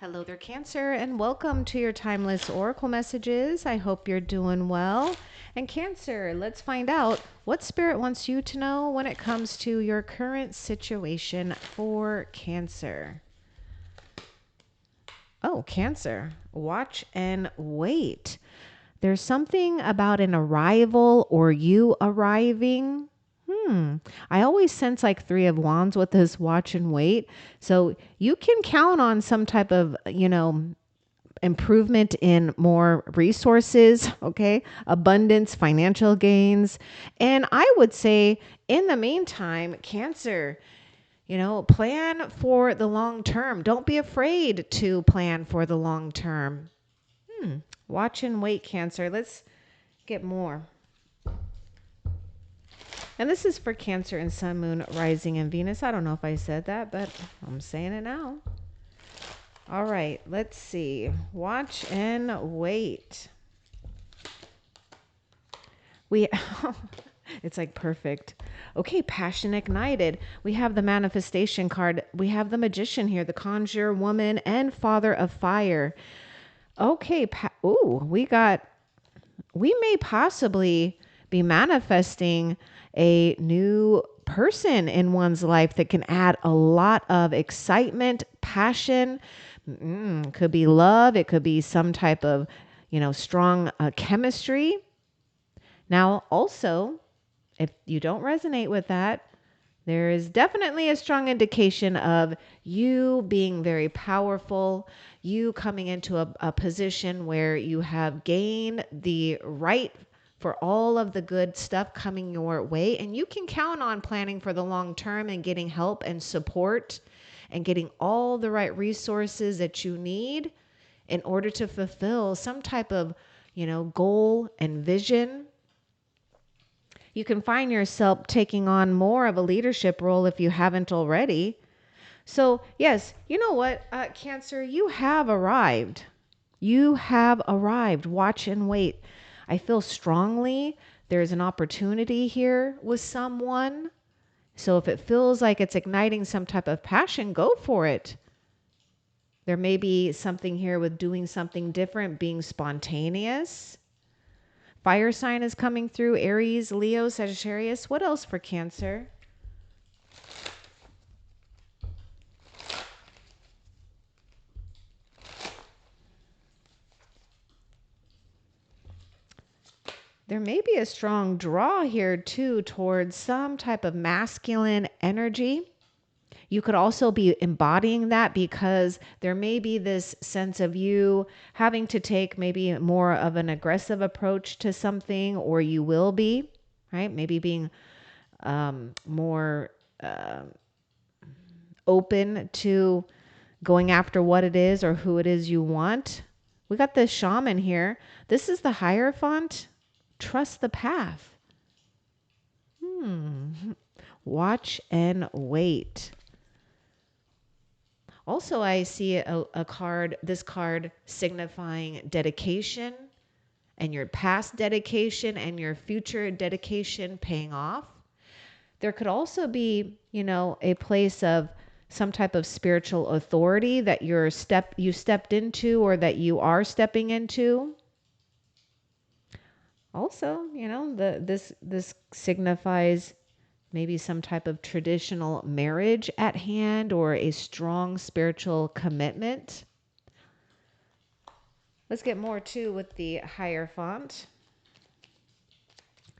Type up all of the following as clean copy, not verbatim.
Hello there, Cancer, and welcome to your timeless oracle messages. I hope you're doing well. And Cancer, let's find out what Spirit wants you to know when it comes to your current situation for Cancer. Oh, Cancer, watch and wait. There's something about an arrival or you arriving. I always sense like Three of Wands with this watch and wait. So you can count on some type of, improvement in more resources, okay? Abundance, financial gains. And I would say in the meantime, Cancer, plan for the long term. Don't be afraid to plan for the long term. Watch and wait, Cancer. Let's get more. And this is for Cancer and Sun, Moon, Rising, and Venus. I don't know if I said that, but I'm saying it now. All right, let's see. Watch and wait. It's like perfect. Okay, passion ignited. We have the manifestation card. We have the magician here, the conjure woman and father of fire. Okay, we may possibly be manifesting a new person in one's life that can add a lot of excitement, passion. Could be love. It could be some type of, strong chemistry. Now, also, if you don't resonate with that, there is definitely a strong indication of you being very powerful, you coming into a position where you have gained the right for all of the good stuff coming your way. And you can count on planning for the long term and getting help and support and getting all the right resources that you need in order to fulfill some type of, goal and vision. You can find yourself taking on more of a leadership role if you haven't already. So yes, you know what, Cancer, you have arrived. You have arrived. Watch and wait. I feel strongly there's an opportunity here with someone. So if it feels like it's igniting some type of passion, go for it. There may be something here with doing something different, being spontaneous. Fire sign is coming through, Aries, Leo, Sagittarius. What else for Cancer? There may be a strong draw here too towards some type of masculine energy. You could also be embodying that because there may be this sense of you having to take maybe more of an aggressive approach to something, or you will be, right? Maybe being more open to going after what it is or who it is you want. We got the shaman here. This is the Hierophant. Trust the path. Watch and wait. Also, I see a card, this card signifying dedication and your past dedication and your future dedication paying off. There could also be, a place of some type of spiritual authority that you stepped into or that you are stepping into. Also, this signifies maybe some type of traditional marriage at hand or a strong spiritual commitment. Let's get more too with the Hierophant.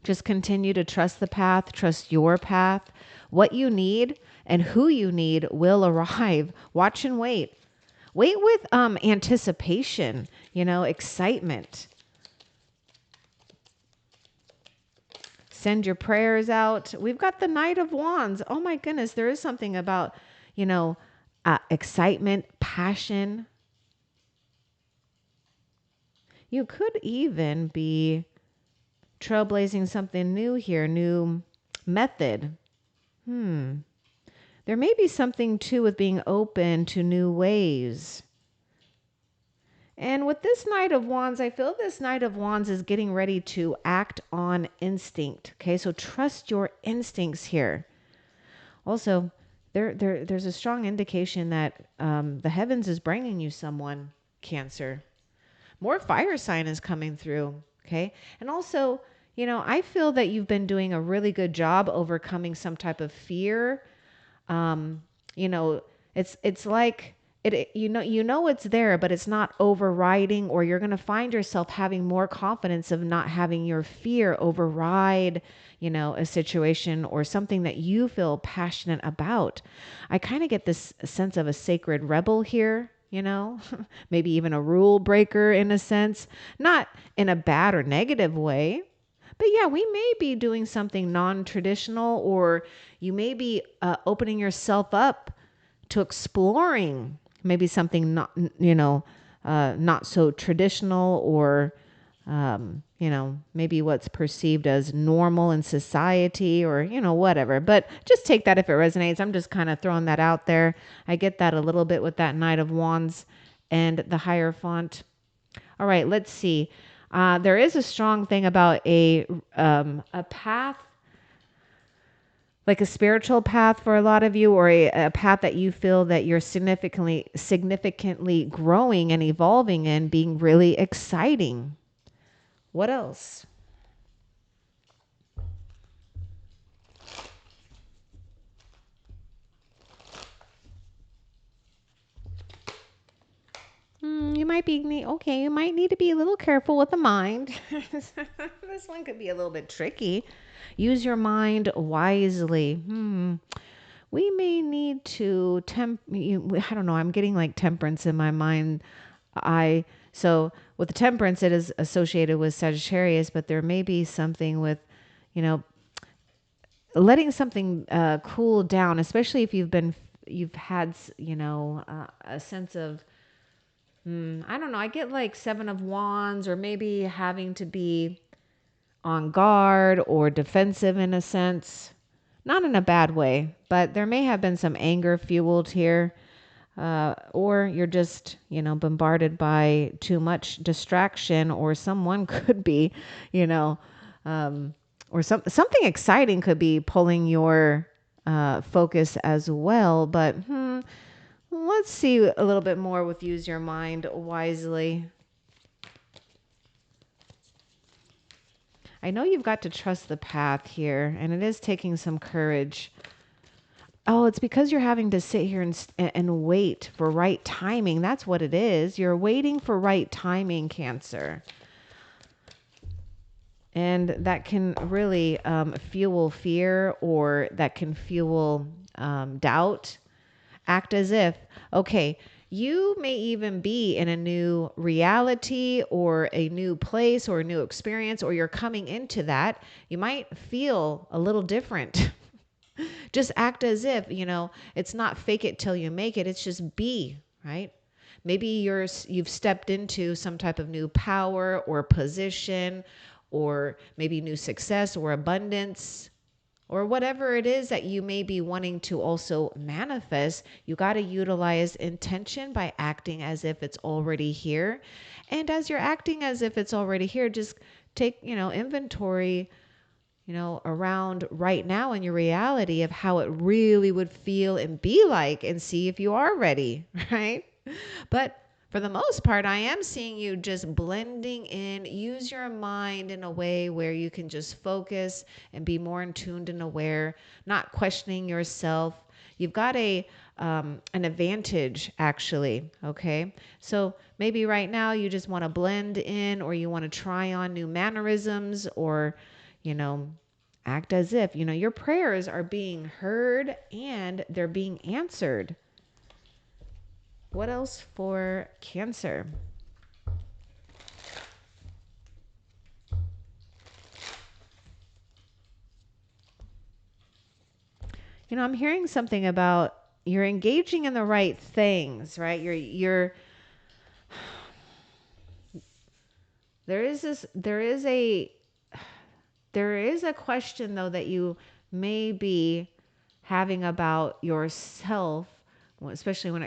Just continue to trust the path, trust your path. What you need and who you need will arrive. Watch and wait. Wait with anticipation, excitement. Send your prayers out. We've got the Knight of Wands. Oh my goodness, there is something about, excitement, passion. You could even be trailblazing something new here, new method. There may be something too with being open to new ways. And with this Knight of Wands, I feel this Knight of Wands is getting ready to act on instinct. Okay, so trust your instincts here. Also, there's a strong indication that the heavens is bringing you someone, Cancer. More fire sign is coming through. Okay. And also, I feel that you've been doing a really good job overcoming some type of fear. um, you know, it's like it's there, but it's not overriding, or you're going to find yourself having more confidence of not having your fear override, a situation or something that you feel passionate about. I kind of get this sense of a sacred rebel here, maybe even a rule breaker in a sense, not in a bad or negative way. But yeah, we may be doing something non-traditional, or you may be opening yourself up to exploring maybe something not so traditional, or maybe what's perceived as normal in society, or whatever. But just take that if it resonates. I'm just kind of throwing that out there. I get that a little bit with that Knight of Wands and the Hierophant. All right, let's see. There is a strong thing about a path, like a spiritual path for a lot of you, or a path that you feel that you're significantly growing and evolving in, being really exciting. What else? You might be okay. You might need to be a little careful with the mind. This one could be a little bit tricky. Use your mind wisely. We may need to I don't know. I'm getting like temperance in my mind. So with the temperance, it is associated with Sagittarius, but there may be something with, you know, letting something cool down, especially if you've had, a sense of, I don't know. I get like Seven of Wands, or maybe having to be on guard or defensive in a sense. Not in a bad way, but there may have been some anger fueled here. Or you're just, bombarded by too much distraction, or someone could be, you know, or something exciting could be pulling your focus as well. But let's see a little bit more with use your mind wisely. I know you've got to trust the path here, and it is taking some courage. Oh, it's because you're having to sit here and wait for right timing. That's what it is. You're waiting for right timing, Cancer. And that can really fuel fear, or that can fuel doubt. Act as if, okay, you may even be in a new reality, or a new place, or a new experience, or you're coming into that. You might feel a little different. Just act as if, it's not fake it till you make it. It's just be, right? Maybe you've stepped into some type of new power or position, or maybe new success or abundance, or whatever it is that you may be wanting to also manifest. You got to utilize intention by acting as if it's already here. And as you're acting as if it's already here, just take, inventory, around right now in your reality of how it really would feel and be like, and see if you are ready, right? But for the most part, I am seeing you just blending in. Use your mind in a way where you can just focus and be more in tuned and aware, not questioning yourself. You've got an advantage, actually. Okay. So maybe right now you just want to blend in, or you want to try on new mannerisms, or, act as if, your prayers are being heard and they're being answered. What else for Cancer? I'm hearing something about you're engaging in the right things, right? There is this, there is a question though that you may be having about yourself, especially when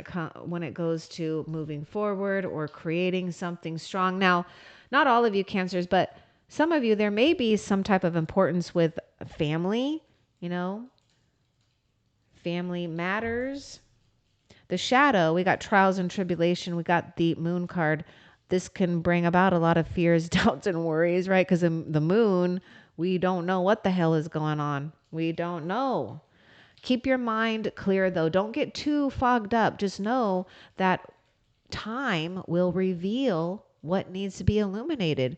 it goes to moving forward or creating something strong. Now, not all of you Cancers, but some of you, there may be some type of importance with family, you know, family matters. The shadow, we got trials and tribulation. We got the moon card. This can bring about a lot of fears, doubts, and worries, right? Because the moon, we don't know what the hell is going on. We don't know. Keep your mind clear, though. Don't get too fogged up. Just know that time will reveal what needs to be illuminated.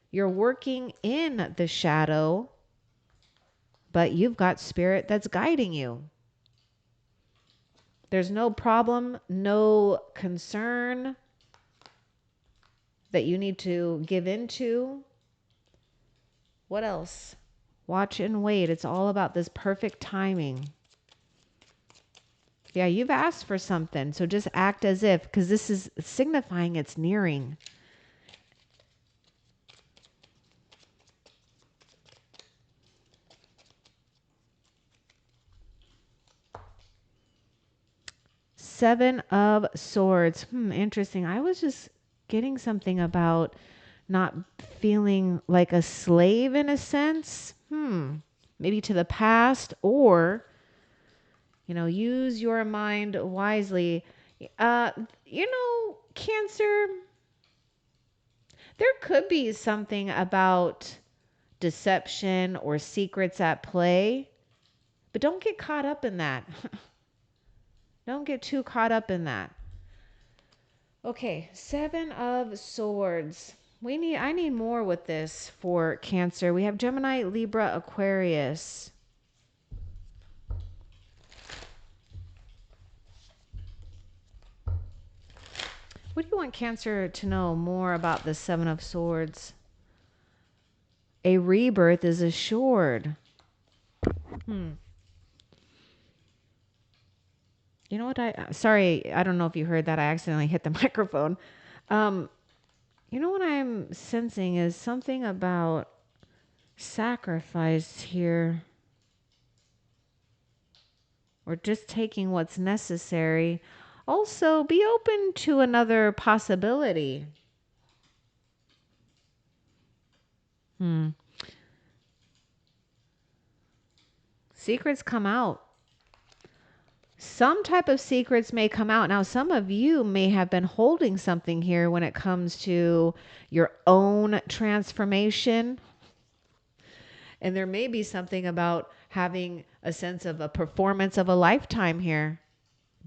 You're working in the shadow, but you've got spirit that's guiding you. There's no problem, no concern that you need to give into. What else? Watch and wait. It's all about this perfect timing. Yeah, you've asked for something, so just act as if, because this is signifying it's nearing. Seven of Swords. Interesting. I was just getting something about not feeling like a slave in a sense. Maybe to the past, or, use your mind wisely. Cancer, there could be something about deception or secrets at play, but don't get caught up in that. Don't get too caught up in that. Okay, Seven of Swords. I need more with this for Cancer. We have Gemini, Libra, Aquarius. What do you want Cancer to know more about the Seven of Swords? A rebirth is assured. You know what? Sorry, I don't know if you heard that. I accidentally hit the microphone. What I'm sensing is something about sacrifice here, or just taking what's necessary. Also, be open to another possibility. Secrets come out. Some type of secrets may come out. Now, some of you may have been holding something here when it comes to your own transformation. And there may be something about having a sense of a performance of a lifetime here.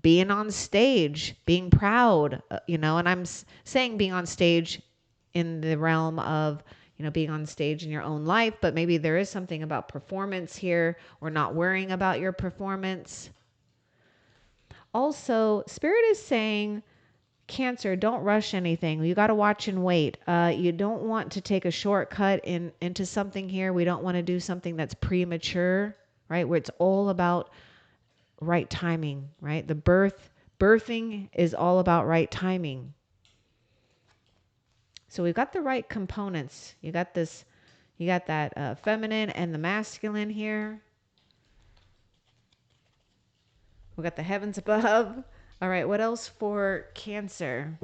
Being on stage, being proud, and I'm saying being on stage in the realm of, being on stage in your own life, but maybe there is something about performance here, or not worrying about your performance. Also, Spirit is saying, Cancer, don't rush anything. You got to watch and wait. You don't want to take a shortcut into something here. We don't want to do something that's premature, right? Where it's all about right timing, right? The birthing is all about right timing. So we've got the right components. You got that feminine and the masculine here. We got the heavens above. All right, what else for Cancer?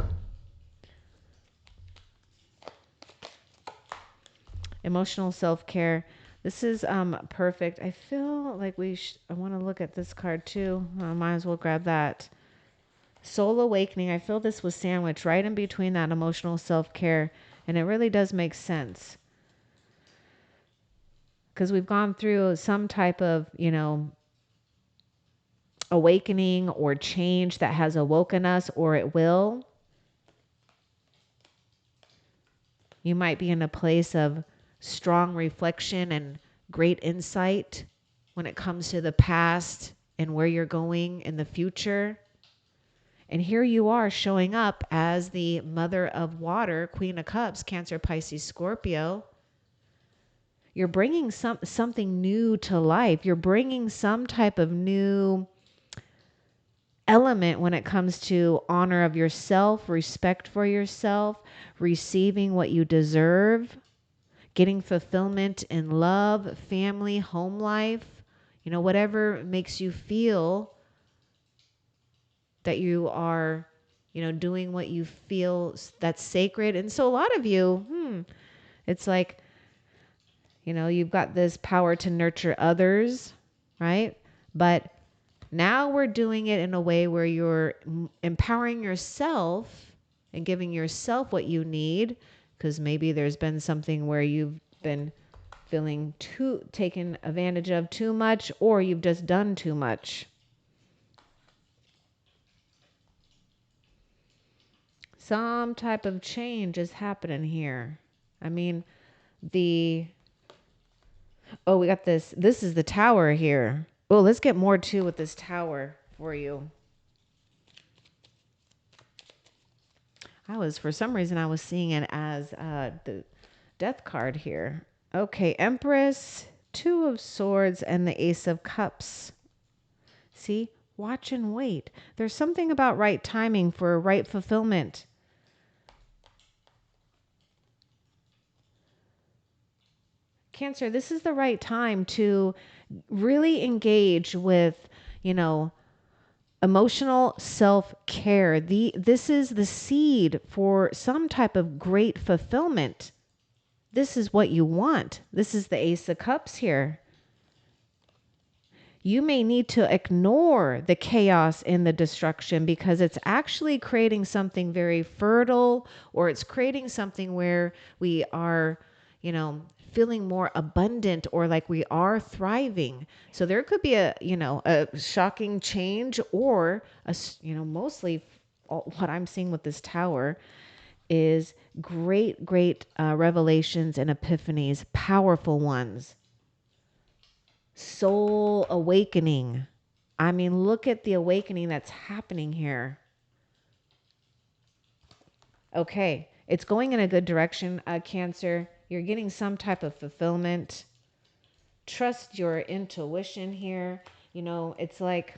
Emotional self-care. This is perfect. I feel like I want to look at this card too. I might as well grab that. Soul awakening. I feel this was sandwiched right in between that emotional self-care, and it really does make sense. Because we've gone through some type of, awakening or change that has awoken us, or it will. You might be in a place of strong reflection and great insight when it comes to the past and where you're going in the future. And here you are showing up as the Mother of Water, Queen of Cups, Cancer, Pisces, Scorpio. You're bringing something new to life. You're bringing some type of new element when it comes to honor of yourself, respect for yourself, receiving what you deserve, getting fulfillment in love, family, home life, whatever makes you feel that you are, doing what you feel that's sacred. And so a lot of you, it's like, you've got this power to nurture others, right? But now we're doing it in a way where you're empowering yourself and giving yourself what you need, because maybe there's been something where you've been feeling too taken advantage of too much, or you've just done too much. Some type of change is happening here. I mean, the oh, we got this. This is the tower here. Oh, let's get more too with this tower for you. For some reason, I was seeing it as the death card here. Okay, Empress, Two of Swords, and the Ace of Cups. See, watch and wait. There's something about right timing for right fulfillment. Cancer, this is the right time to really engage with, emotional self-care. This is the seed for some type of great fulfillment. This is what you want. This is the Ace of Cups here. You may need to ignore the chaos and the destruction because it's actually creating something very fertile, or it's creating something where we are, feeling more abundant, or like we are thriving. So there could be a shocking change, or mostly what I'm seeing with this tower is great revelations and epiphanies, powerful ones. Soul awakening. I mean, look at the awakening that's happening here. Okay, it's going in a good direction, Cancer. You're getting some type of fulfillment. Trust your intuition here. It's like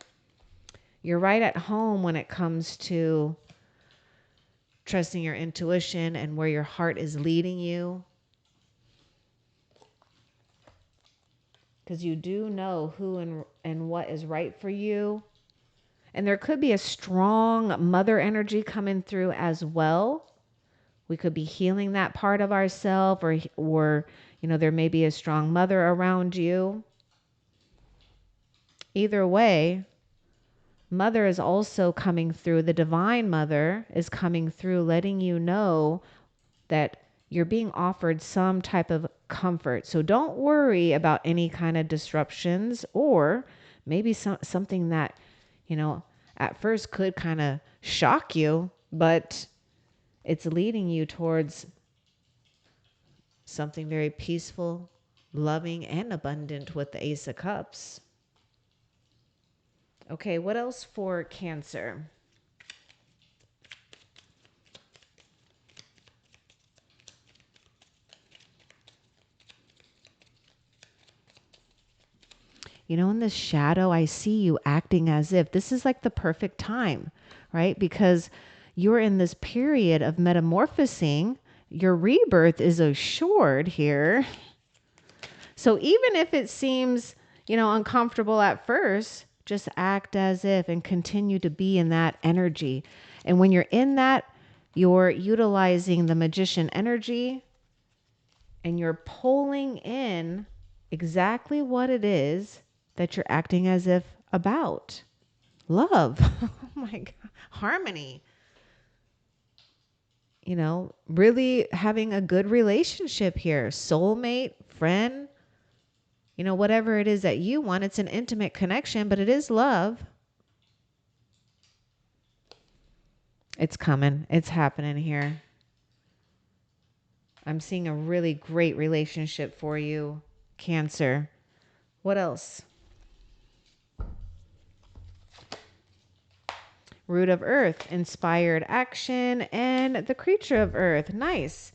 you're right at home when it comes to trusting your intuition and where your heart is leading you. Because you do know who and what is right for you. And there could be a strong mother energy coming through as well. We could be healing that part of ourselves, or there may be a strong mother around you. Either way, mother is also coming through. The divine mother is coming through, letting you know that you're being offered some type of comfort. So don't worry about any kind of disruptions, or maybe something that, at first could kind of shock you, but it's leading you towards something very peaceful, loving, and abundant with the Ace of Cups. Okay, what else for Cancer? In the shadow, I see you acting as if this is like the perfect time, right? Because you're in this period of metamorphosing. Your rebirth is assured here. So even if it seems, uncomfortable at first, just act as if and continue to be in that energy. And when you're in that, you're utilizing the magician energy, and you're pulling in exactly what it is that you're acting as if about. Love. Oh my God. Harmony. Really having a good relationship here. Soulmate, friend, whatever it is that you want. It's an intimate connection, but it is love. It's coming. It's happening here. I'm seeing a really great relationship for you, Cancer. What else? Root of Earth, inspired action, and the creature of Earth. Nice.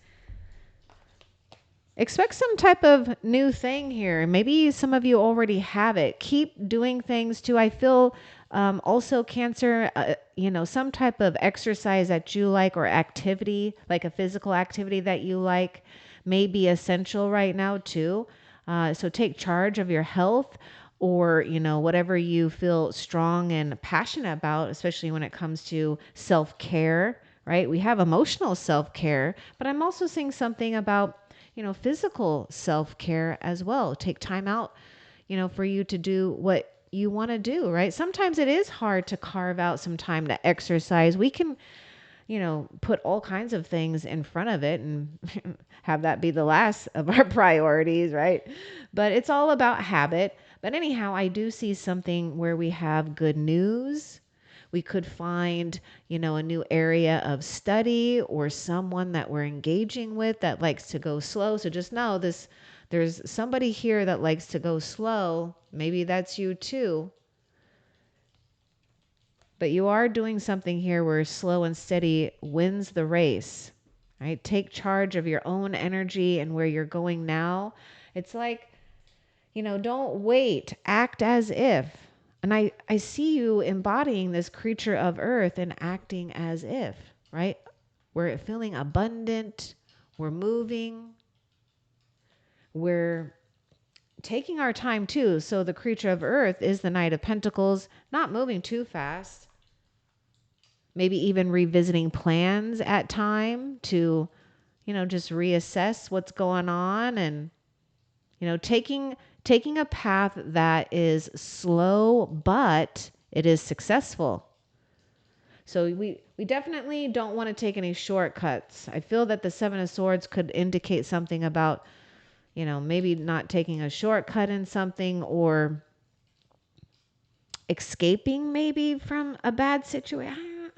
Expect some type of new thing here. Maybe some of you already have it. Keep doing things too. I feel also Cancer, some type of exercise that you like, or activity, like a physical activity that you like, may be essential right now too. So take charge of your health, or, whatever you feel strong and passionate about, especially when it comes to self-care, right? We have emotional self-care, but I'm also seeing something about, physical self-care as well. Take time out, for you to do what, you want to do, right? Sometimes it is hard to carve out some time to exercise. We can, put all kinds of things in front of it and have that be the last of our priorities, right? But it's all about habit. But anyhow, I do see something where we have good news. We could find, a new area of study or someone that we're engaging with that likes to go slow. So just know there's somebody here that likes to go slow. Maybe that's you too. But you are doing something here where slow and steady wins the race, right? Take charge of your own energy and where you're going now. It's like, don't wait, act as if. And I see you embodying this creature of earth and acting as if, right? We're feeling abundant. We're moving. We're taking our time too. So the creature of earth is the Knight of Pentacles, not moving too fast. Maybe even revisiting plans at time to, just reassess what's going on and, taking a path that is slow, but it is successful. So we definitely don't want to take any shortcuts. I feel that the Seven of Swords could indicate something about, maybe not taking a shortcut in something or escaping maybe from a bad situation.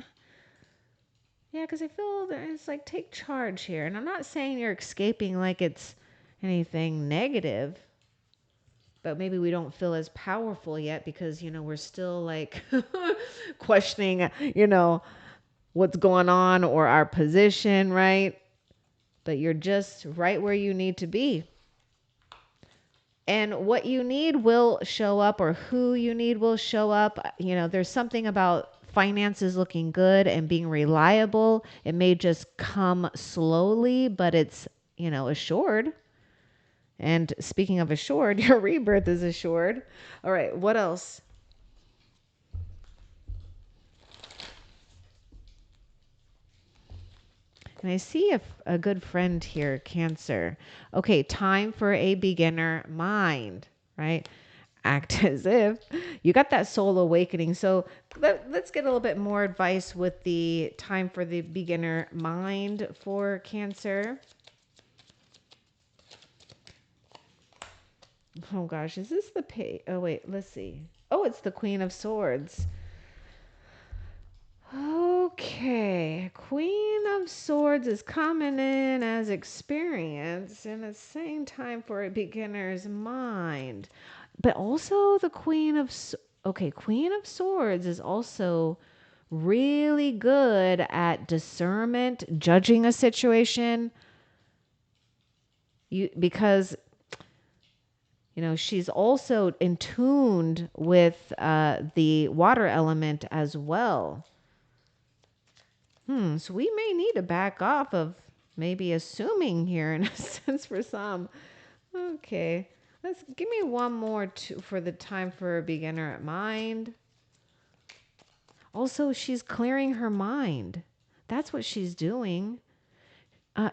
Yeah, because I feel that it's like take charge here. And I'm not saying you're escaping like it's anything negative, but maybe we don't feel as powerful yet because, we're still like questioning, what's going on or our position, right? But you're just right where you need to be. And what you need will show up, or who you need will show up. There's something about finances looking good and being reliable. It may just come slowly, but it's, assured. And speaking of assured, your rebirth is assured. All right, what else? And I see a good friend here, Cancer. Okay, time for a beginner mind, right? Act as if you got that soul awakening. So let's get a little bit more advice with the time for the beginner mind for Cancer. Oh gosh, is this the page? Oh wait, let's see. Oh, it's the Queen of Swords. Okay, Queen of Swords is coming in as experience and it's saying time for a beginner's mind. But also the Queen of Swords is also really good at discernment, judging a situation. Because she's also in tuned with the water element as well. So we may need to back off of maybe assuming here in a sense for some. Okay. Let's give me one more for the time for a beginner mind. Also, she's clearing her mind. That's what she's doing.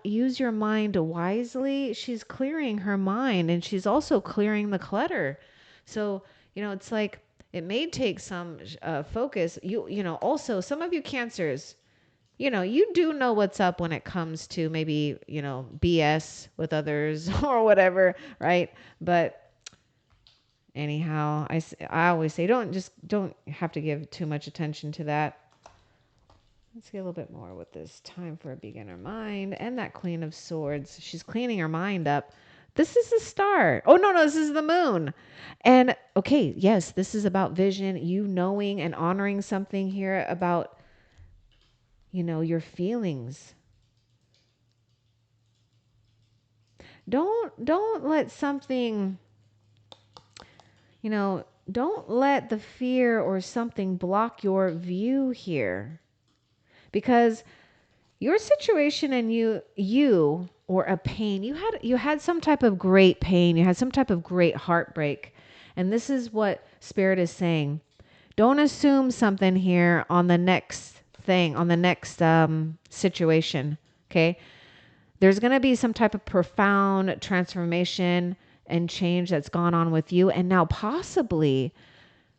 Use your mind wisely. She's clearing her mind and she's also clearing the clutter. So, it's like it may take some focus. Also some of you Cancers, you do know what's up when it comes to maybe, BS with others or whatever, right? But anyhow, I always say don't have to give too much attention to that. Let's get a little bit more with this time for a beginner mind and that Queen of Swords. She's cleaning her mind up. This is the star. Oh, no, this is the moon. And okay, yes, this is about vision, you knowing and honoring something here about your feelings. Don't let something, don't let the fear or something block your view here. Because your situation and you or a pain, you had some type of great pain, you had some type of great heartbreak. And this is what Spirit is saying. Don't assume something here on the next thing, on the next situation. Okay. There's going to be some type of profound transformation and change that's gone on with you. And now possibly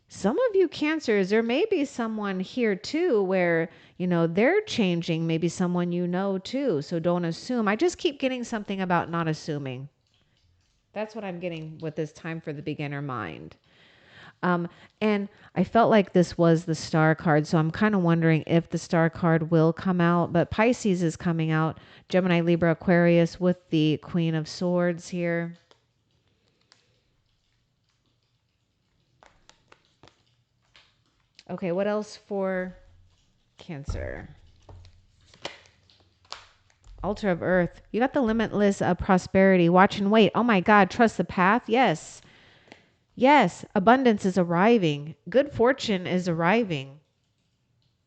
Some of you Cancers, there may be someone here too where, they're changing, maybe someone you know too. So don't assume. I just keep getting something about not assuming. That's what I'm getting with this time for the beginner mind. Um, and I felt like this was the star card. So I'm kind of wondering if the star card will come out, but Pisces is coming out. Gemini, Libra, Aquarius with the Queen of Swords here. Okay, what else for Cancer? Altar of Earth. You got the limitless prosperity. Watch and wait. Oh my God. Trust the path. Yes. Yes. Abundance is arriving. Good fortune is arriving.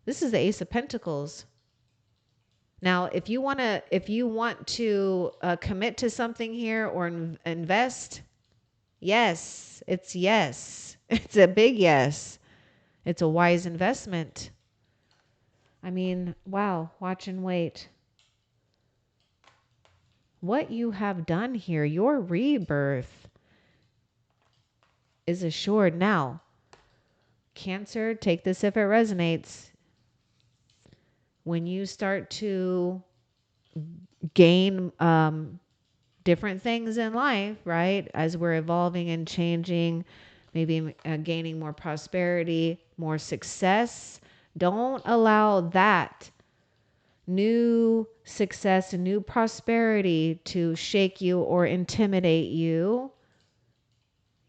This is the Ace of Pentacles. Now, if you want to commit to something here or invest, yes, it's yes. It's a big yes. It's a wise investment. I mean, wow. Watch and wait. What you have done here, your rebirth is assured. Now, Cancer, take this if it resonates. When you start to gain different things in life, right? As we're evolving and changing, maybe gaining more prosperity, more success, don't allow that new success and new prosperity to shake you or intimidate you.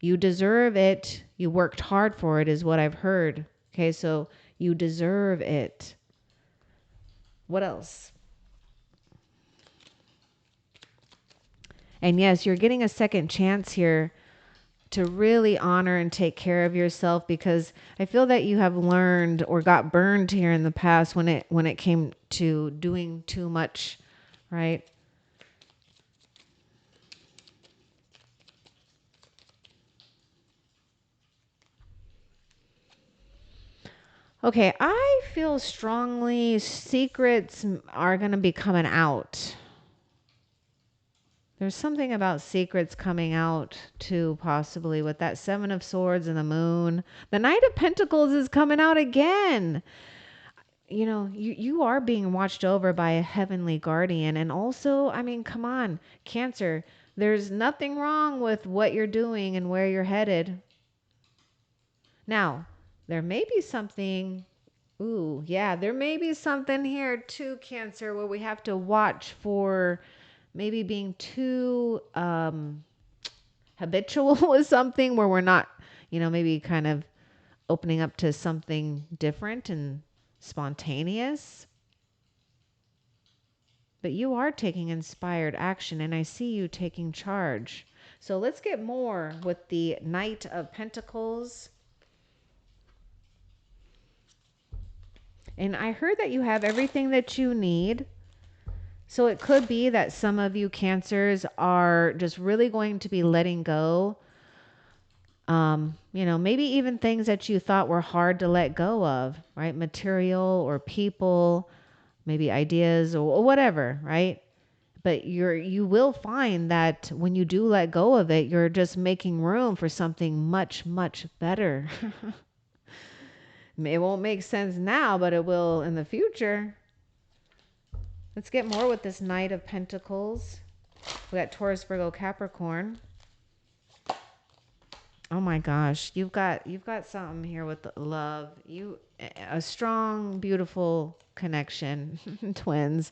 You deserve it. You worked hard for it, is what I've heard. Okay, so you deserve it. What else? And yes, you're getting a second chance here to really honor and take care of yourself, because I feel that you have learned or got burned here in the past when it came to doing too much, right? Okay, I feel strongly secrets are going to be coming out. There's something about secrets coming out too, possibly with that Seven of Swords and the Moon. The Knight of Pentacles is coming out again. You are being watched over by a heavenly guardian. And also, I mean, come on, Cancer, there's nothing wrong with what you're doing and where you're headed. Now, there may be something. Ooh, yeah, there may be something here too, Cancer, where we have to watch for maybe being too habitual with something where we're not, maybe kind of opening up to something different and spontaneous. But you are taking inspired action, and I see you taking charge. So let's get more with the Knight of Pentacles. And I heard that you have everything that you need. So it could be that some of you Cancers are just really going to be letting go. Maybe even things that you thought were hard to let go of, right? Material or people, maybe ideas or whatever, right? But you will find that when you do let go of it, you're just making room for something much, much better. It won't make sense now, but it will in the future. Let's get more with this Knight of Pentacles. We got Taurus, Virgo, Capricorn. Oh my gosh, you've got something here with the love. A strong, beautiful connection. Twins.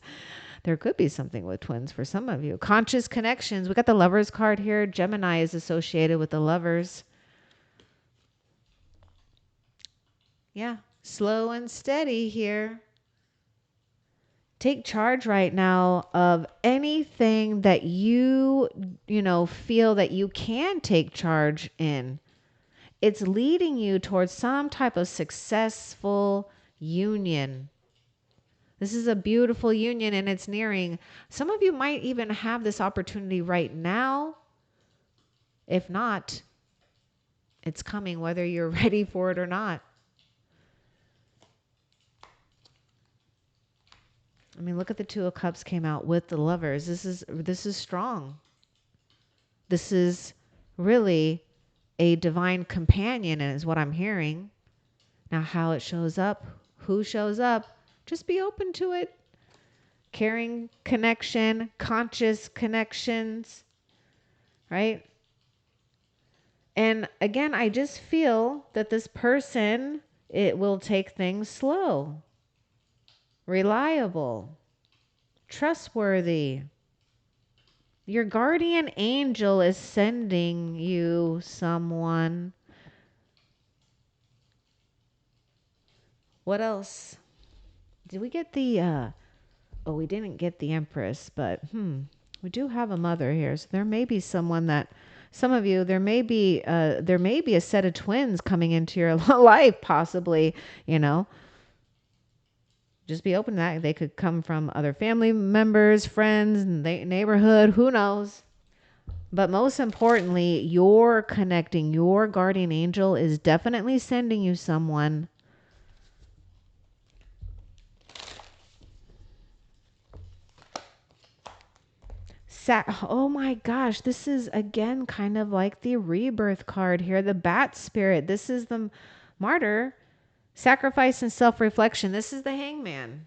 There could be something with twins for some of you. Conscious connections. We got the Lovers card here. Gemini is associated with the Lovers. Yeah, slow and steady here. Take charge right now of anything that you feel that you can take charge in. It's leading you towards some type of successful union. This is a beautiful union, and it's nearing. Some of you might even have this opportunity right now. If not, it's coming whether you're ready for it or not. I mean, look at the Two of Cups came out with the Lovers. This is strong. This is really a divine companion is what I'm hearing. Now, how it shows up, who shows up, just be open to it. Caring connection, conscious connections, right? And again, I just feel that this person, it will take things slow, reliable, trustworthy. Your guardian angel is sending you someone. What else? Did we get the oh, we didn't get the Empress, but we do have a mother here. So there may be someone that some of you, there may be a set of twins coming into your life, possibly, you know. Just be open to that. They could come from other family members, friends, neighborhood, who knows? But most importantly, you're connecting. Your guardian angel is definitely sending you someone. Oh my gosh, this is again kind of like the rebirth card here, the bat spirit. This is the martyr, sacrifice and self-reflection. This is the hangman.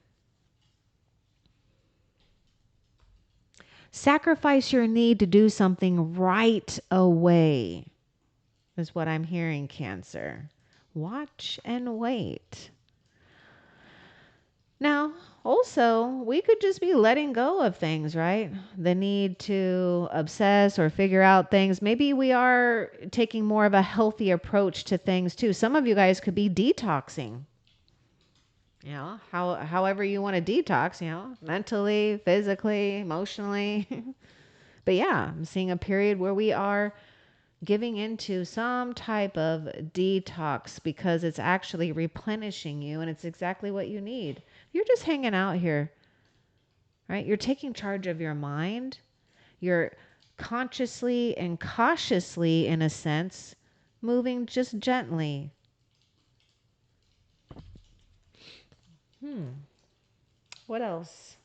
Sacrifice your need to do something right away is what I'm hearing, Cancer. Watch and wait. Now, also, we could just be letting go of things, right? The need to obsess or figure out things. Maybe we are taking more of a healthy approach to things too. Some of you guys could be detoxing. You know, however you want to detox, you know, mentally, physically, emotionally. But yeah, I'm seeing a period where we are giving into some type of detox because it's actually replenishing you and it's exactly what you need. You're just hanging out here, right? You're taking charge of your mind. You're consciously and cautiously, in a sense, moving just gently. What else?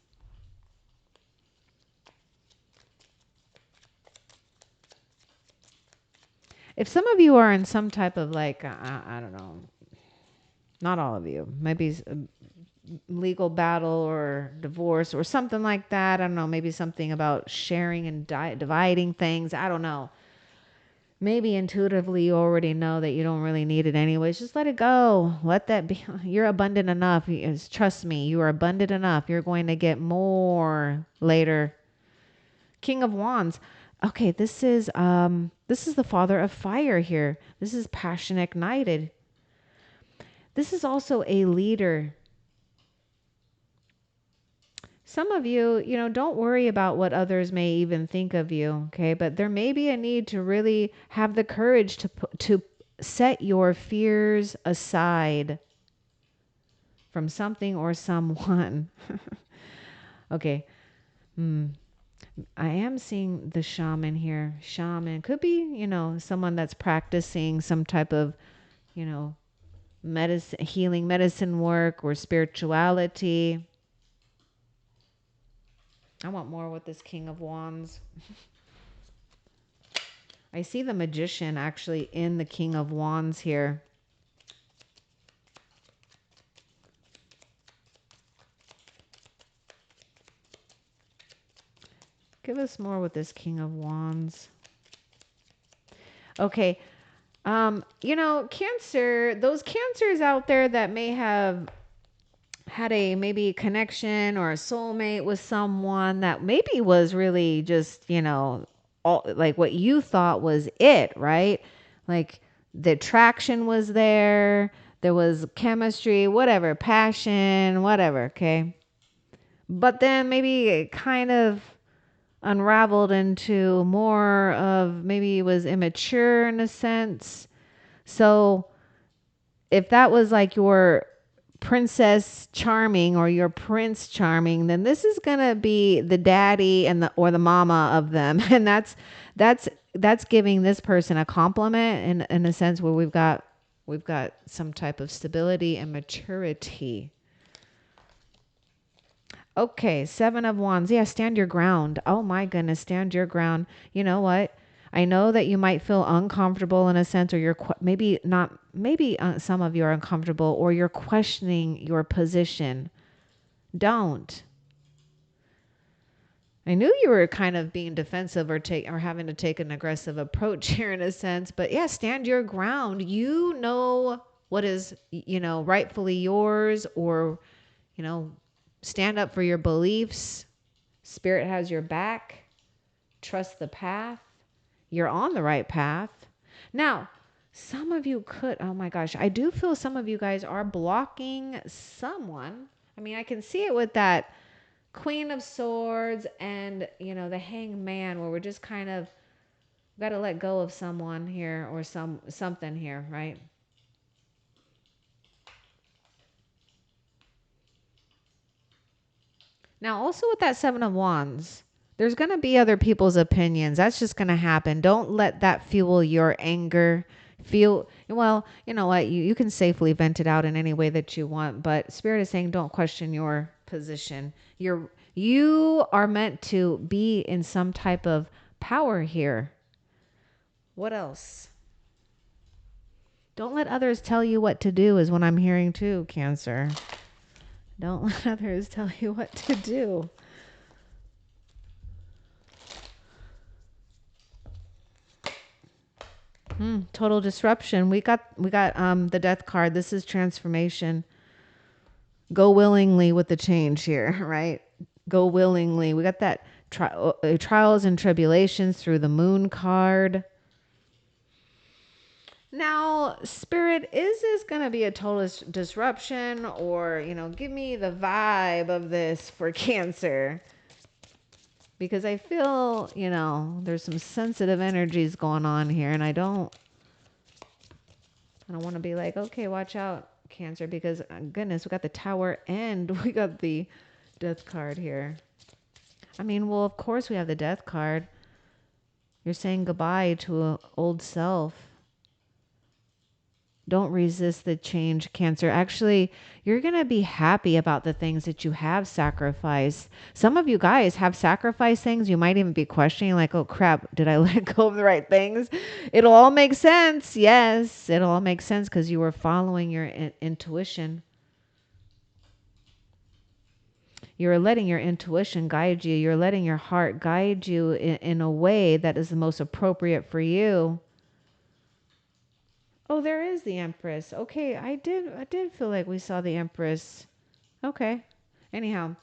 If some of you are in some type of like, I don't know, not all of you, maybe legal battle or divorce or something like that. I don't know, maybe something about sharing and dividing things. I don't know. Maybe intuitively you already know that you don't really need it anyways. Just let it go. Let that be. You're abundant enough. Trust me, you are abundant enough. You're going to get more later. King of Wands. Okay, this is the father of fire here. This is passion ignited. This is also a leader. Some of you, you know, don't worry about what others may even think of you, okay? But there may be a need to really have the courage to set your fears aside from something or someone. Okay. I am seeing the shaman here. Shaman could be, you know, someone that's practicing some type of, you know, medicine, healing medicine work or spirituality. I want more with this King of Wands. I see the Magician actually in the King of Wands here. Give us more with this King of Wands. Okay. You know, Cancer, those Cancers out there that may have had a maybe connection or a soulmate with someone that maybe was really just, you know, all like what you thought was it, right? Like the attraction was there, there was chemistry, whatever, passion, whatever, okay? But then maybe it kind of unraveled into more of maybe it was immature in a sense. So if that was like your princess charming or your prince charming, then this is gonna be the daddy and the or the mama of them, and that's giving this person a compliment in a sense where we've got some type of stability and maturity. Okay, Seven of Wands. Yeah, stand your ground. Oh my goodness, stand your ground. You know what? I know that you might feel uncomfortable in a sense, or maybe not, maybe some of you are uncomfortable or you're questioning your position. Don't. I knew you were kind of being defensive or having to take an aggressive approach here in a sense, but yeah, stand your ground. You know what is, rightfully yours, or, you know, stand up for your beliefs. Spirit has your back. Trust the path. You're on the right path. Now, some of you oh my gosh, I do feel some of you guys are blocking someone. I mean, I can see it with that Queen of Swords and, the Hangman, where we're just kind of got to let go of someone here, or something here, right? Now, also with that Seven of Wands, there's going to be other people's opinions. That's just going to happen. Don't let that fuel your anger. Well, you know what? You can safely vent it out in any way that you want, but Spirit is saying don't question your position. You are meant to be in some type of power here. What else? Don't let others tell you what to do is what I'm hearing too, Cancer. Don't let others tell you what to do. Total disruption. We got the Death card. This is transformation. Go willingly with the change here, right? Go willingly. We got that trials and tribulations through the Moon card. Now, Spirit, is this going to be a total disruption, or, give me the vibe of this for Cancer? Because I feel, there's some sensitive energies going on here, and I don't want to be like, okay, watch out, Cancer, because goodness, we got the Tower and we got the Death card here. I mean, well, of course we have the Death card. You're saying goodbye to an old self. Don't resist the change, Cancer. Actually, you're going to be happy about the things that you have sacrificed. Some of you guys have sacrificed things. You might even be questioning like, oh crap, did I let go of the right things? It'll all make sense. Yes, it'll all make sense because you were following your intuition. You're letting your intuition guide you. You're letting your heart guide you in a way that is the most appropriate for you. Oh, there is the Empress. Okay, I did feel like we saw the Empress. Okay. Anyhow,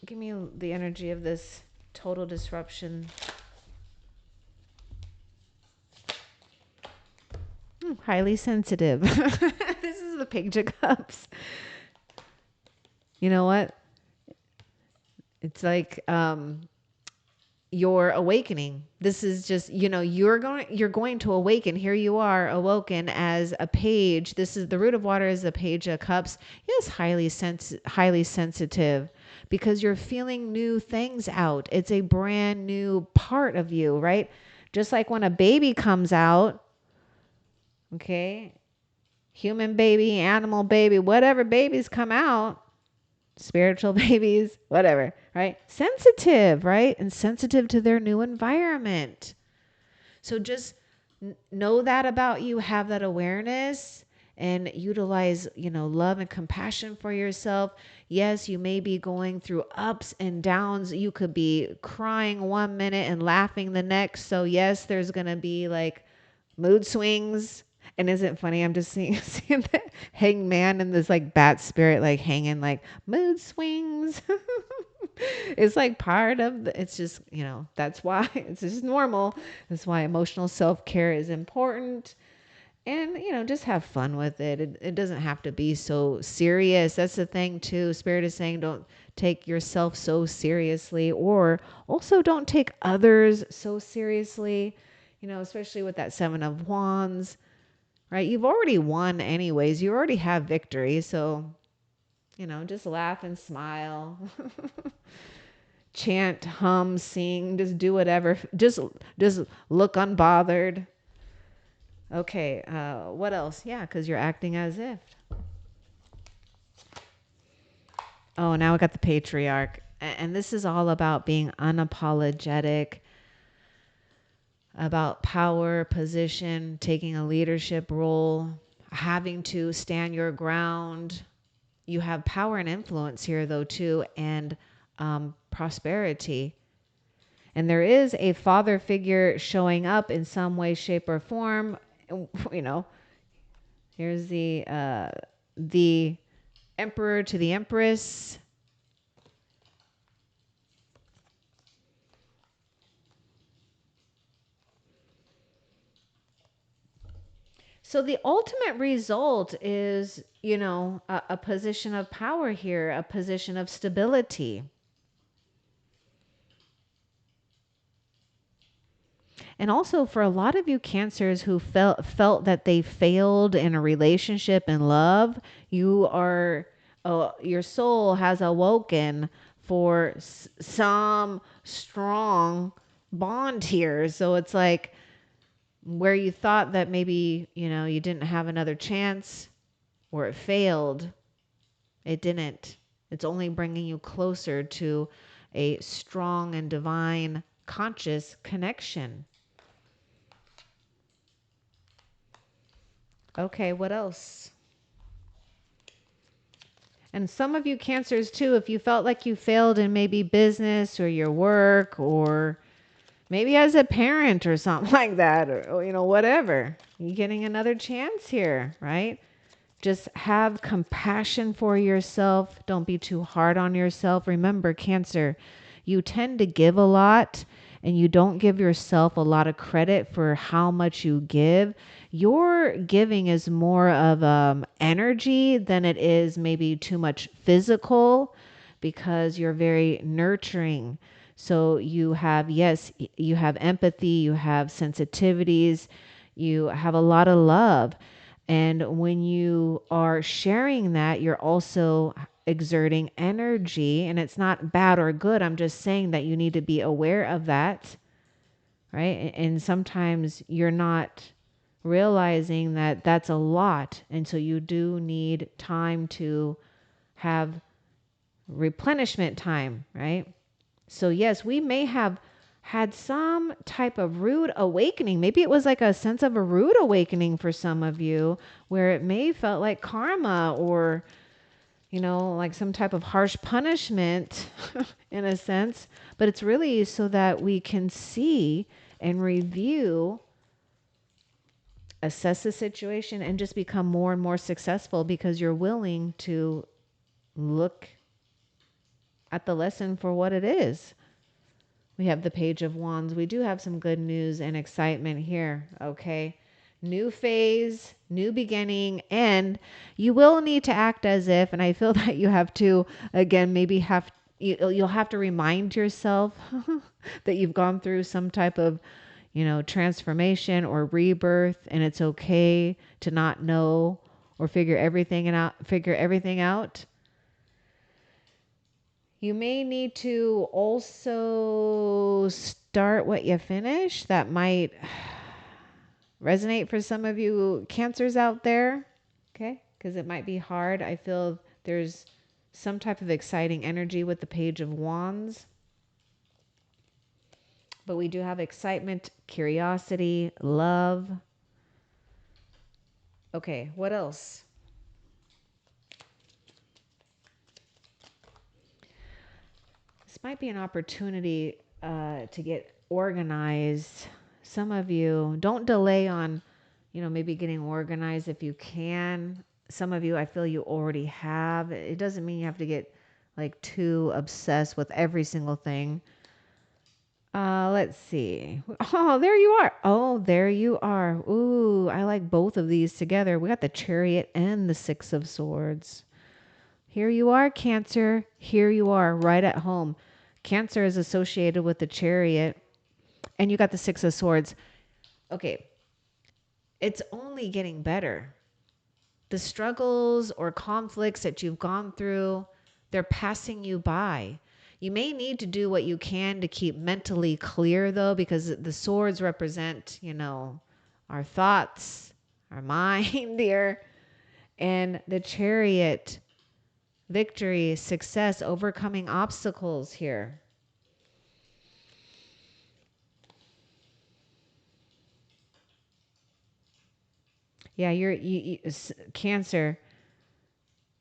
give me the energy of this total disruption. Highly sensitive. This is the Page of Cups. You know what? It's like your awakening. This is just, you're going to awaken. Here you are awoken as a page. This is the root of water is the Page of Cups. Yes, highly sensitive, because you're feeling new things out. It's a brand new part of you, right? Just like when a baby comes out, okay? Human baby, animal baby, whatever babies come out, spiritual babies, whatever, right? Sensitive, right? And sensitive to their new environment. So just know that about you, have that awareness, and utilize, love and compassion for yourself. Yes, you may be going through ups and downs. You could be crying 1 minute and laughing the next. So yes, there's going to be like mood swings. And isn't it funny? I'm just seeing the Hangman and this like bat spirit like hanging like mood swings. It's like part of it's just, that's why it's just normal. That's why emotional self-care is important. And, just have fun with it. It doesn't have to be so serious. That's the thing too. Spirit is saying don't take yourself so seriously, or also don't take others so seriously, especially with that Seven of Wands. Right? You've already won anyways. You already have victory. So, just laugh and smile. Chant, hum, sing, just do whatever. Just look unbothered. Okay, what else? Yeah, because you're acting as if. Oh, now we got the Patriarch. And this is all about being unapologetic. about power, position, taking a leadership role, having to stand your ground. You have power and influence here, though, too, and prosperity. And there is a father figure showing up in some way, shape, or form. You know, here's the emperor to the empress. So the ultimate result is, a position of power here, a position of stability. And also for a lot of you cancers who felt that they failed in a relationship and love, your soul has awoken for some strong bond here. So it's like where you thought that maybe, you didn't have another chance or it failed, it didn't. It's only bringing you closer to a strong and divine conscious connection. Okay, what else? And some of you cancers too, if you felt like you failed in maybe business or your work or maybe as a parent or something like that, or whatever, you're getting another chance here, right? Just have compassion for yourself. Don't be too hard on yourself. Remember, Cancer, you tend to give a lot and you don't give yourself a lot of credit for how much you give. Your giving is more of energy than it is maybe too much physical because you're very nurturing. So you have, yes, you have empathy, you have sensitivities, you have a lot of love. And when you are sharing that, you're also exerting energy. And it's not bad or good. I'm just saying that you need to be aware of that, right? And sometimes you're not realizing that that's a lot. And so you do need time to have replenishment time, right? So, yes, we may have had some type of rude awakening. Maybe it was like a sense of a rude awakening for some of you where it may felt like karma or, like some type of harsh punishment in a sense. But it's really so that we can see and review, assess the situation, and just become more and more successful because you're willing to look at the lesson for what it is. We have the Page of Wands. We do have some good news and excitement here. Okay. New phase, new beginning, and you will need to act as if, and I feel that you have to, again, maybe you'll have to remind yourself that you've gone through some type of, transformation or rebirth, and it's okay to not know or figure everything out. You may need to also start what you finish. That might resonate for some of you cancers out there. Okay. Because it might be hard. I feel there's some type of exciting energy with the Page of Wands. But we do have excitement, curiosity, love. Okay. What else? This might be an opportunity to get organized. Some of you don't delay on, maybe getting organized if you can. Some of you, I feel you already have. It doesn't mean you have to get like too obsessed with every single thing. Let's see. Oh, there you are. Oh, there you are. Ooh, I like both of these together. We got the Chariot and the Six of Swords. Here you are, Cancer. Here you are, right at home. Cancer is associated with the Chariot, and you got the Six of Swords. Okay, it's only getting better. The struggles or conflicts that you've gone through, they're passing you by. You may need to do what you can to keep mentally clear, though, because the swords represent, our thoughts, our mind here, and the Chariot, victory, success, overcoming obstacles here. Yeah, Cancer.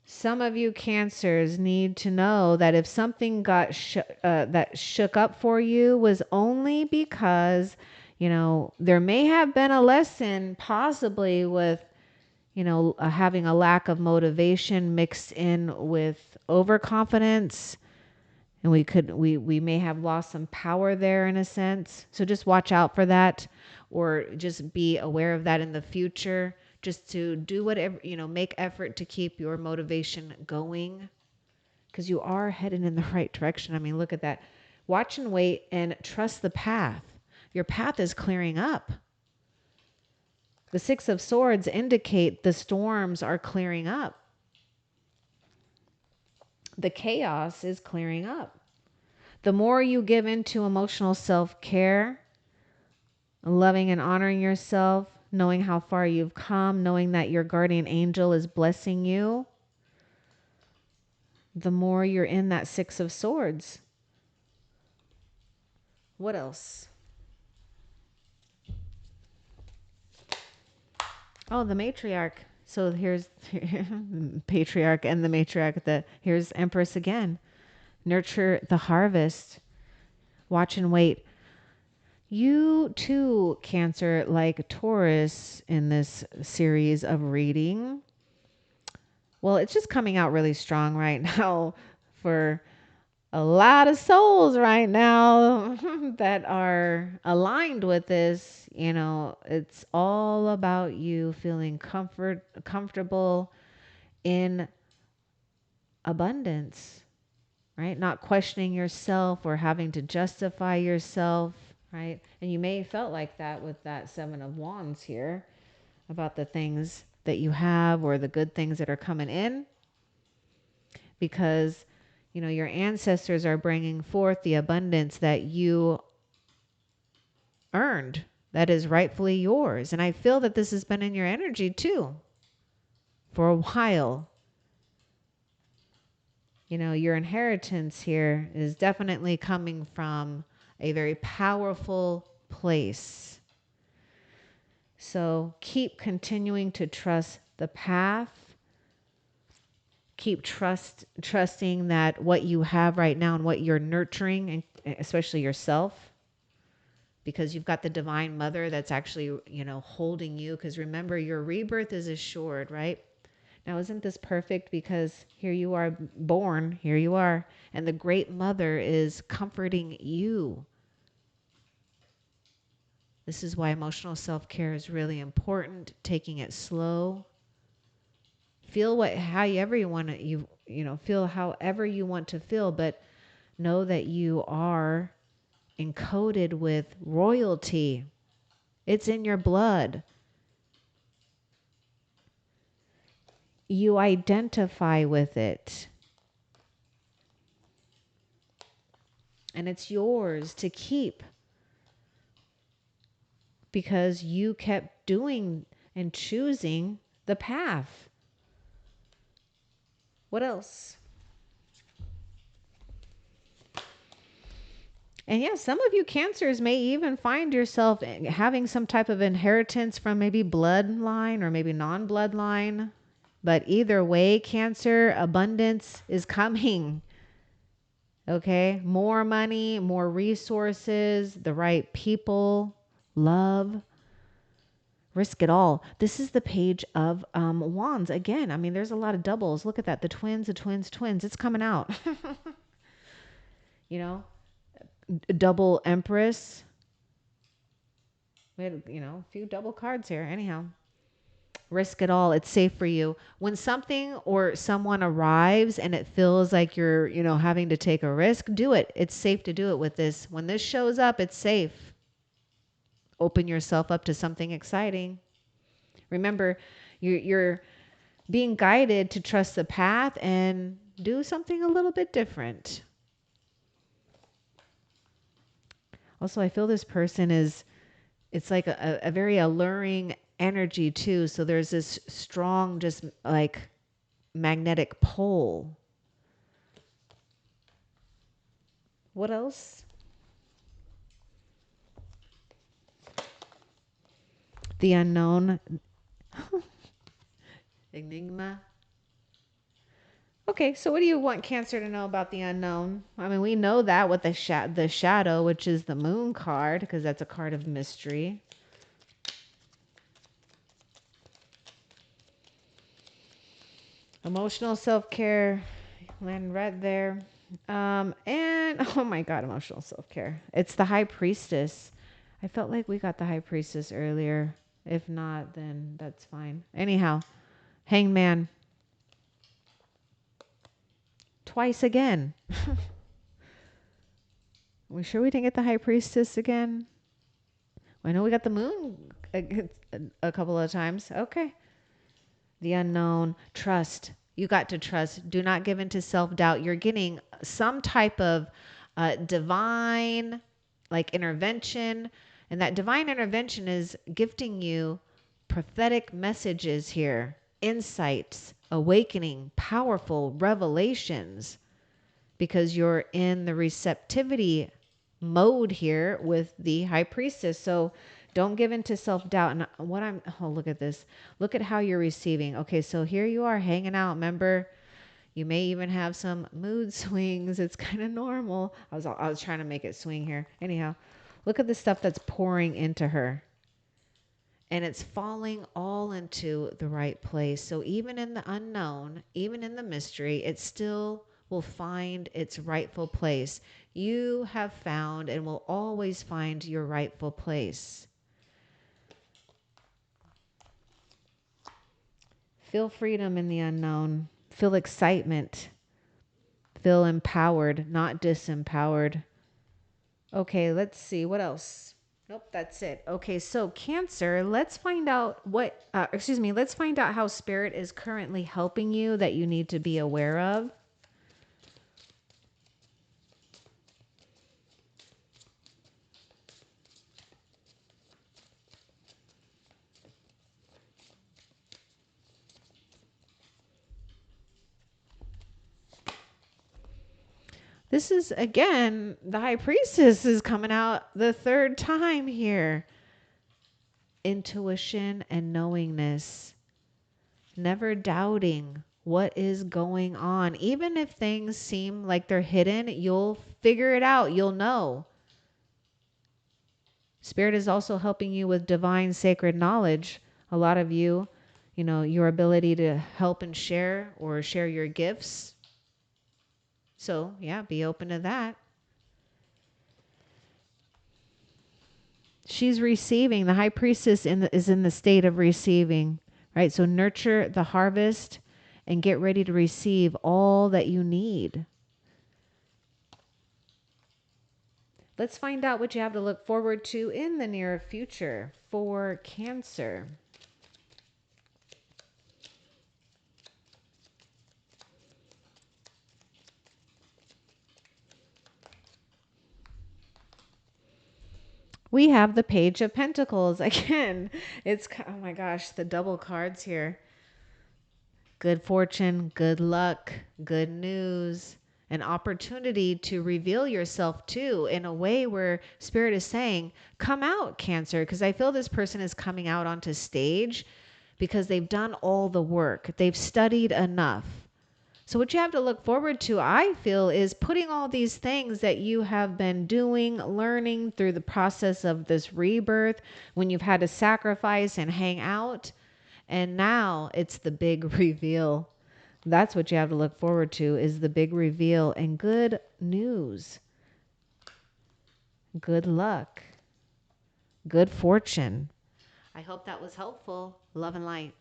Some of you Cancers need to know that if something that shook up for you was only because, there may have been a lesson possibly with, having a lack of motivation mixed in with overconfidence. And we may have lost some power there in a sense. So just watch out for that, or just be aware of that in the future. Just to do whatever, make effort to keep your motivation going, because you are headed in the right direction. I mean, look at that. Watch and wait and trust the path. Your path is clearing up. The Six of Swords indicate the storms are clearing up. The chaos is clearing up. The more you give into emotional self-care, loving and honoring yourself, knowing how far you've come, knowing that your guardian angel is blessing you, the more you're in that Six of Swords. What else? Oh, the matriarch. So here's patriarch and the matriarch. Here's Empress again. Nurture the harvest. Watch and wait. You too, Cancer, like Taurus in this series of reading. Well, it's just coming out really strong right now for a lot of souls right now that are aligned with this. It's all about you feeling comfortable in abundance, right? Not questioning yourself or having to justify yourself, right? And you may have felt like that with that Seven of Wands here, about the things that you have or the good things that are coming in, because your ancestors are bringing forth the abundance that you earned, that is rightfully yours. And I feel that this has been in your energy too for a while. Your inheritance here is definitely coming from a very powerful place. So keep continuing to trust the path. Keep trusting that what you have right now and what you're nurturing, and especially yourself, because you've got the divine mother that's actually, holding you. Because remember, your rebirth is assured, right? Now, isn't this perfect? Because here you are born, here you are, and the great mother is comforting you. This is why emotional self-care is really important. Taking it slow. Feel however you want to, feel however you want to feel, but know that you are encoded with royalty. It's in your blood. You identify with it. And it's yours to keep, because you kept doing and choosing the path. What else? And yeah, some of you Cancers may even find yourself having some type of inheritance from maybe bloodline or maybe non-bloodline. But either way, Cancer, abundance is coming. Okay? More money, more resources, the right people, love. Risk it all. This is the Page of Wands. Again, I mean, there's a lot of doubles. Look at that. The twins. It's coming out. Double Empress. We had, a few double cards here. Anyhow, risk it all. It's safe for you. When something or someone arrives and it feels like you're, having to take a risk, do it. It's safe to do it with this. When this shows up, it's safe. Open yourself up to something exciting. Remember, you're being guided to trust the path and do something a little bit different. Also, I feel this person it's like a very alluring energy too. So there's this strong, just like magnetic pull. What else? The unknown. Enigma. Okay, so what do you want Cancer to know about the unknown? I mean, we know that with the shadow, which is the moon card, because that's a card of mystery. Emotional self-care, land right there. And oh my God, emotional self-care. It's the High Priestess. I felt like we got the High Priestess earlier. If not, then that's fine. Anyhow, Hangman. Twice again. We sure we didn't get the High Priestess again? I know we got the moon a couple of times. Okay. The unknown. Trust. You got to trust. Do not give in to self-doubt. You're getting some type of divine intervention. And that divine intervention is gifting you prophetic messages here, insights, awakening, powerful revelations, because you're in the receptivity mode here with the High Priestess. So don't give in to self-doubt. And look at this. Look at how you're receiving. Okay, so here you are hanging out. Remember, you may even have some mood swings. It's kind of normal. I was trying to make it swing here. Anyhow, look at the stuff that's pouring into her. And it's falling all into the right place. So even in the unknown, even in the mystery, it still will find its rightful place. You have found and will always find your rightful place. Feel freedom in the unknown. Feel excitement. Feel empowered, not disempowered. Okay, let's see. What else? Nope, that's it. Okay, so Cancer, let's find out let's find out how Spirit is currently helping you that you need to be aware of. This is, again, the High Priestess is coming out the third time here. Intuition and knowingness. Never doubting what is going on. Even if things seem like they're hidden, you'll figure it out. You'll know. Spirit is also helping you with divine sacred knowledge. A lot of you, your ability to help and share or share your gifts. So, yeah, be open to that. She's receiving. The High Priestess is in the state of receiving, right? So nurture the harvest and get ready to receive all that you need. Let's find out what you have to look forward to in the near future for Cancer. We have the Page of Pentacles again. It's, oh my gosh, the double cards here. Good fortune, good luck, good news, an opportunity to reveal yourself too in a way where Spirit is saying, come out, Cancer, because I feel this person is coming out onto stage because they've done all the work. They've studied enough. So what you have to look forward to, I feel, is putting all these things that you have been doing, learning through the process of this rebirth, when you've had to sacrifice and hang out. And now it's the big reveal. That's what you have to look forward to, is the big reveal and good news. Good luck. Good fortune. I hope that was helpful. Love and light.